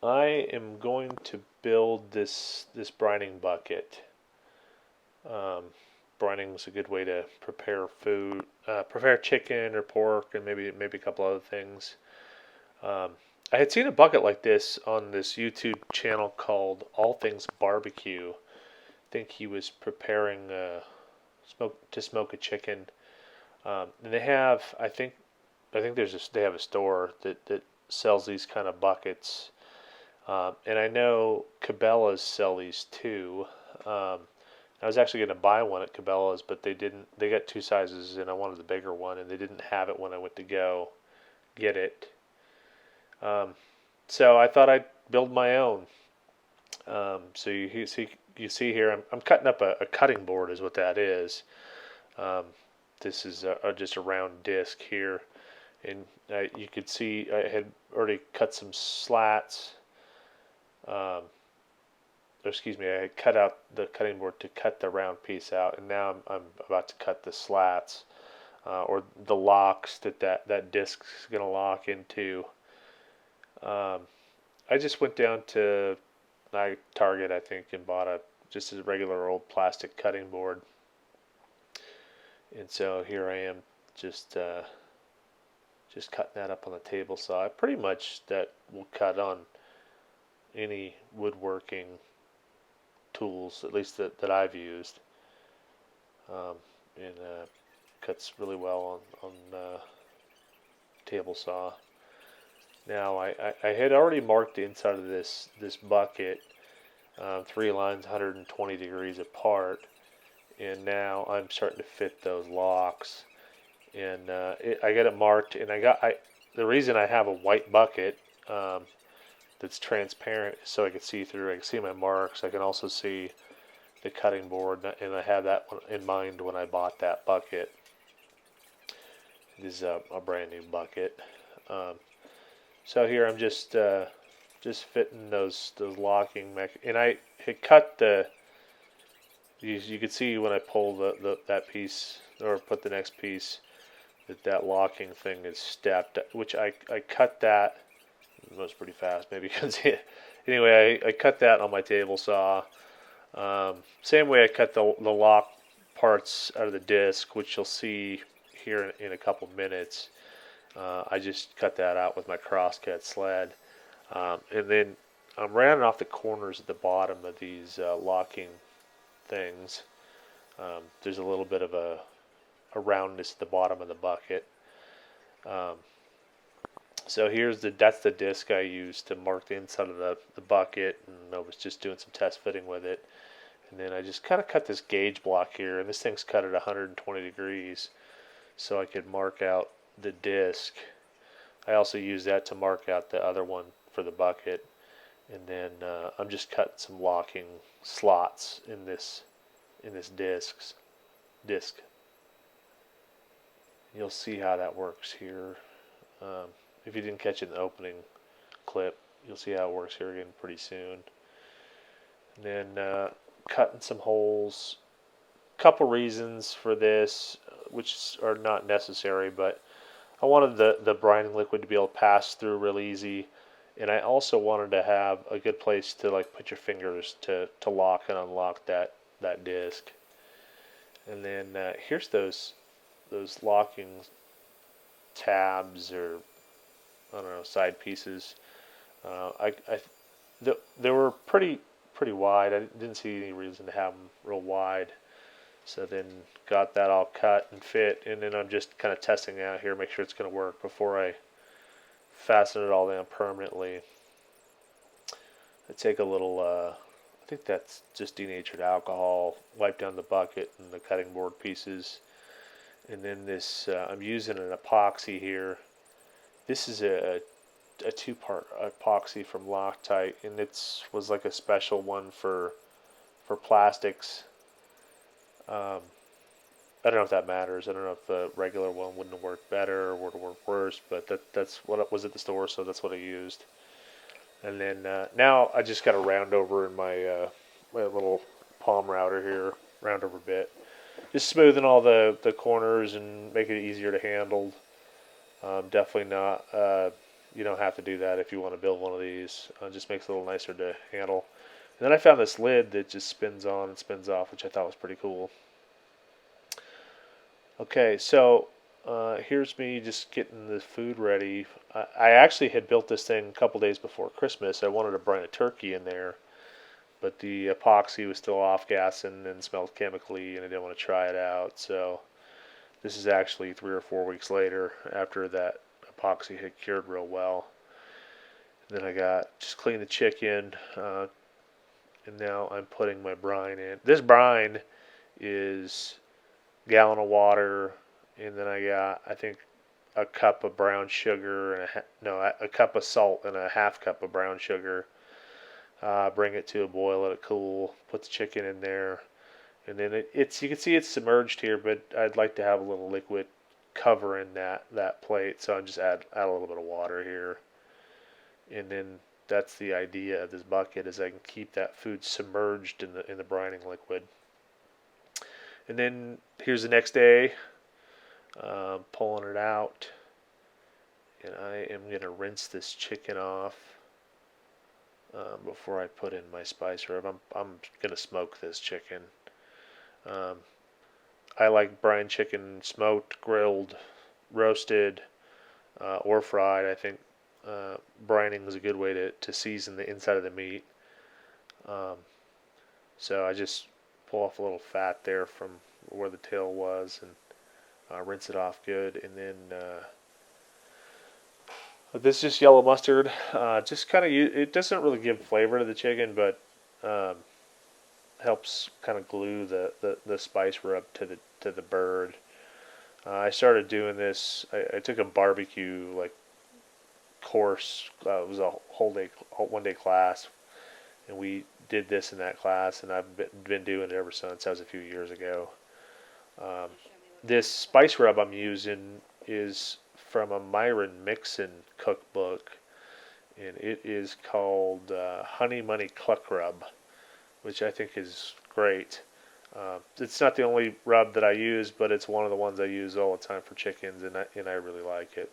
I am going to build this brining bucket. Um, Brining is a good way to prepare food, prepare chicken or pork, and maybe a couple other things. Um, I had seen a bucket like this on this YouTube channel called All Things Barbecue. I think he was preparing smoke a chicken, and they have I think they have a store that sells these kind of buckets. And I know Cabela's sell these too. Um, I was actually going to buy one at Cabela's, but they didn't. They got two sizes, and I wanted the bigger one, and they didn't have it when I went to go get it. Um, so I thought I'd build my own. So you see here, I'm cutting up a cutting board, is what that is. Um, this is just a round disc here, and you could see I had already cut some slats. Um, excuse me, I had cut out the cutting board to cut the round piece out, and now I'm about to cut the slats or the locks that disc is going to lock into. Um, I just went down to my Target, I think, and bought just a regular old plastic cutting board, and so here I am just cutting that up on the table saw. Pretty much that will cut on any woodworking tools, at least that I've used, and cuts really well on table saw. Now I had already marked the inside of this bucket, three lines 120 degrees apart, and now I'm starting to fit those locks. And I got it marked, and the reason I have a white bucket that's transparent is so I can see through. I can see my marks. I can also see the cutting board, and I had that in mind when I bought that bucket. This is a brand new bucket. Um, so here I'm just fitting those locking and I had cut the. You could see when I pull that piece or put the next piece that locking thing is stepped, which I cut that. It was pretty fast, maybe you can see it. Anyway, I cut that on my table saw. Same way I cut the lock parts out of the disc, which you'll see here in a couple minutes. I just cut that out with my crosscut sled. And then I'm rounding off the corners at the bottom of these locking things. There's a little bit of a roundness at the bottom of the bucket. Um, so that's the disc I used to mark the inside of the bucket, and I was just doing some test fitting with it. And then I just kind of cut this gauge block here, and this thing's cut at 120 degrees, so I could mark out the disc. I also use that to mark out the other one for the bucket, and then I'm just cutting some locking slots in this disc. You'll see how that works here. Um, if you didn't catch it in the opening clip, you'll see how it works here again pretty soon. And then cutting some holes. Couple reasons for this, which are not necessary, but I wanted the brining liquid to be able to pass through real easy, and I also wanted to have a good place to like put your fingers to lock and unlock that disc. And then here's those locking tabs or I don't know side pieces. They were pretty wide. I didn't see any reason to have them real wide. So then got that all cut and fit, and then I'm just kind of testing it out here, make sure it's going to work before I fasten it all down permanently. I take a little, I think that's just denatured alcohol, wipe down the bucket and the cutting board pieces, and then this I'm using an epoxy here. This is a two-part epoxy from Loctite, and it was like a special one for plastics. Um, I don't know if that matters. I don't know if the regular one wouldn't have worked better or would have worked worse, but that's what it was at the store, so that's what I used. And then now I just got a round over in my little palm router here, round over bit, just smoothing all the corners and making it easier to handle. Definitely not you don't have to do that if you want to build one of these. It just makes it a little nicer to handle. And then I found this lid that just spins on and spins off, which I thought was pretty cool. Okay, so here's me just getting the food ready. I actually had built this thing a couple days before Christmas. I wanted to brine a turkey in there, but the epoxy was still off gassing and smelled chemically, and I didn't want to try it out. So this is actually 3 or 4 weeks later after that epoxy had cured real well. And then I got just cleaned the chicken, and now I'm putting my brine in. This brine is gallon of water, and then I got, I think, a cup of brown sugar and a cup of salt and a half cup of brown sugar. Bring it to a boil, let it cool, put the chicken in there, and then it's you can see it's submerged here, but I'd like to have a little liquid covering that plate, so I just add a little bit of water here, and then that's the idea of this bucket is I can keep that food submerged in the brining liquid. And then here's the next day, pulling it out, and I am going to rinse this chicken off before I put in my spice rub. I'm going to smoke this chicken. I like brine chicken smoked, grilled, roasted, or fried. I think brining is a good way to season the inside of the meat. So I just pull off a little fat there from where the tail was and rinse it off good. And then this is just yellow mustard. Just kind of, it doesn't really give flavor to the chicken, but helps kind of glue the spice rub to the bird. I started doing this. I took a barbecue course. It was a one day class, and we did this in that class, and I've been doing it ever since. That was a few years ago. This spice rub I'm using is from a Myron Mixon cookbook, and it is called Honey Money Cluck Rub, which I think is great. It's not the only rub that I use, but it's one of the ones I use all the time for chickens, and I really like it.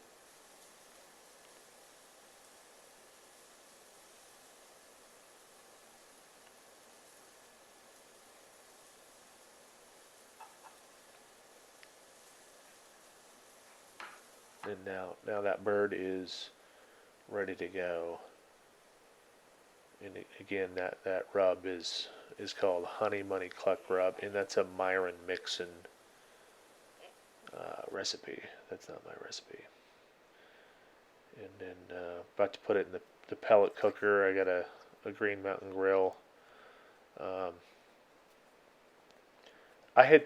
And now that bird is ready to go. And again, that rub is called Honey Money Cluck Rub, and that's a Myron Mixon recipe. That's not my recipe. And then about to put it in the pellet cooker. I got a Green Mountain grill. I had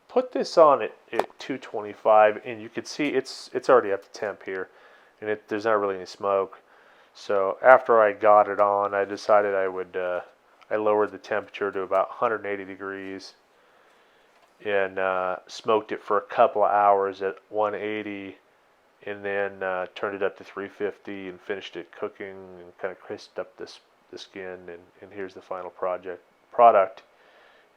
put this on at 225, and you could see it's already up to temp here, and there's not really any smoke. So after I got it on, I decided I lowered the temperature to about 180 degrees and smoked it for a couple of hours at 180, and then turned it up to 350 and finished it cooking and kind of crisped up the skin, and here's the final product.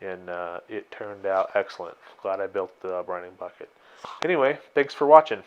And it turned out excellent. Glad I built the brining bucket. Anyway, thanks for watching.